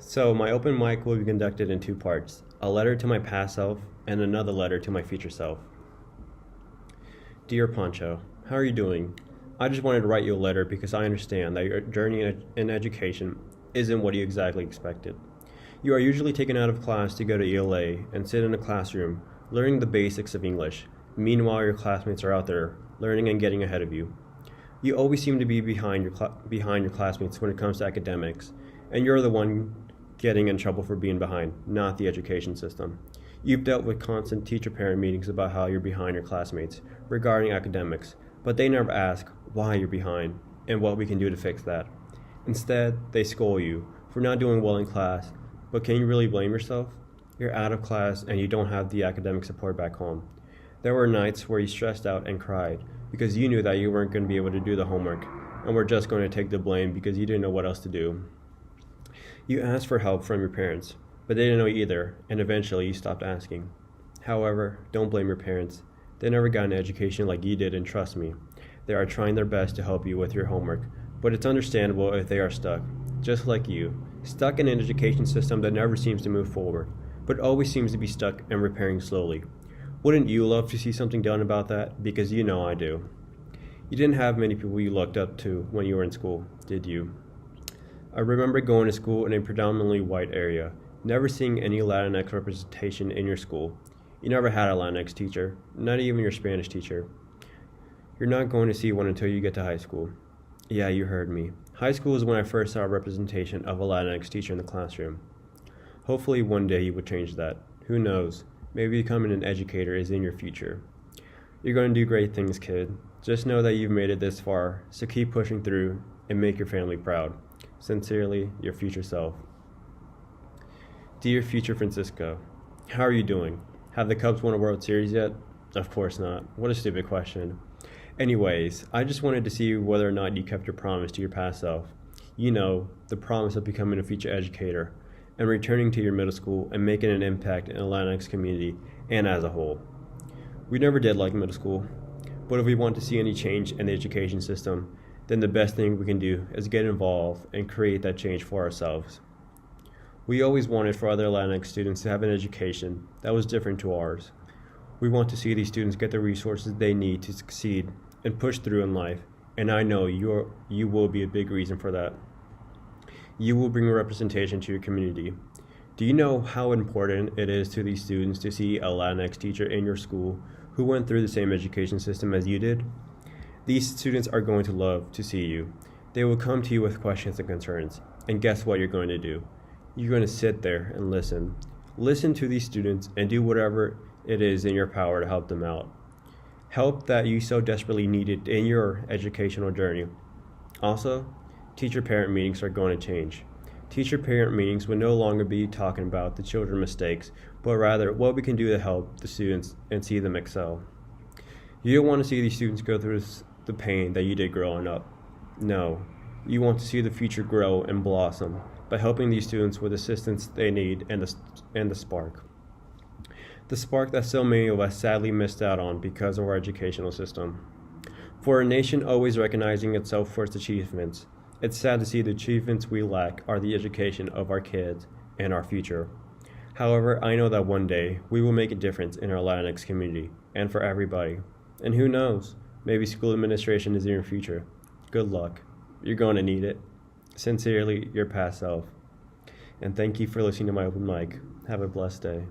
So, my open mic will be conducted in two parts: a letter to my past self and another letter to my future self. Dear Poncho, how are you doing? I just wanted to write you a letter because I understand that your journey in education isn't what you exactly expected. You are usually taken out of class to go to ELA and sit in a classroom, learning the basics of English. Meanwhile, your classmates are out there, learning and getting ahead of you. You always seem to be behind your classmates when it comes to academics, and you're the one getting in trouble for being behind, not the education system. You've dealt with constant teacher-parent meetings about how you're behind your classmates regarding academics, but they never ask why you're behind and what we can do to fix that. Instead, they scold you for not doing well in class, but can you really blame yourself? You're out of class and you don't have the academic support back home. There were nights where you stressed out and cried because you knew that you weren't going to be able to do the homework and were just going to take the blame because you didn't know what else to do. You asked for help from your parents, but they didn't know either, and eventually you stopped asking. However, don't blame your parents. They never got an education like you did, and trust me, they are trying their best to help you with your homework, but it's understandable if they are stuck, just like you, stuck in an education system that never seems to move forward, but always seems to be stuck and repairing slowly. Wouldn't you love to see something done about that? Because you know I do. You didn't have many people you looked up to when you were in school, did you? I remember going to school in a predominantly white area, never seeing any Latinx representation in your school. You never had a Latinx teacher, not even your Spanish teacher. You're not going to see one until you get to high school. Yeah, you heard me. High school is when I first saw a representation of a Latinx teacher in the classroom. Hopefully one day you would change that. Who knows? Maybe becoming an educator is in your future. You're going to do great things, kid. Just know that you've made it this far, so keep pushing through and make your family proud. Sincerely, your future self. Dear future Francisco, how are you doing? Have the Cubs won a World Series yet? Of course not. What a stupid question. Anyways, I just wanted to see whether or not you kept your promise to your past self. You know, the promise of becoming a future educator and returning to your middle school and making an impact in the Latinx community and as a whole. We never did like middle school, but if we want to see any change in the education system, then the best thing we can do is get involved and create that change for ourselves. We always wanted for other Latinx students to have an education that was different to ours. We want to see these students get the resources they need to succeed and push through in life, and I know you will be a big reason for that. You will bring a representation to your community. Do you know how important it is to these students to see a Latinx teacher in your school who went through the same education system as you did? These students are going to love to see you. They will come to you with questions and concerns, and guess what you're going to do? You're going to sit there and listen. Listen to these students and do whatever it is in your power to help them out. Help that you so desperately needed in your educational journey. Also, teacher-parent meetings are going to change. Teacher-parent meetings will no longer be talking about the children's mistakes, but rather what we can do to help the students and see them excel. You don't want to see these students go through the pain that you did growing up. No, you want to see the future grow and blossom by helping these students with assistance they need and the spark. The spark that so many of us sadly missed out on because of our educational system. For a nation always recognizing itself for its achievements, it's sad to see the achievements we lack are the education of our kids and our future. However, I know that one day we will make a difference in our Latinx community and for everybody. And who knows, maybe school administration is in your future. Good luck. You're going to need it. Sincerely, your past self. And thank you for listening to my open mic. Have a blessed day.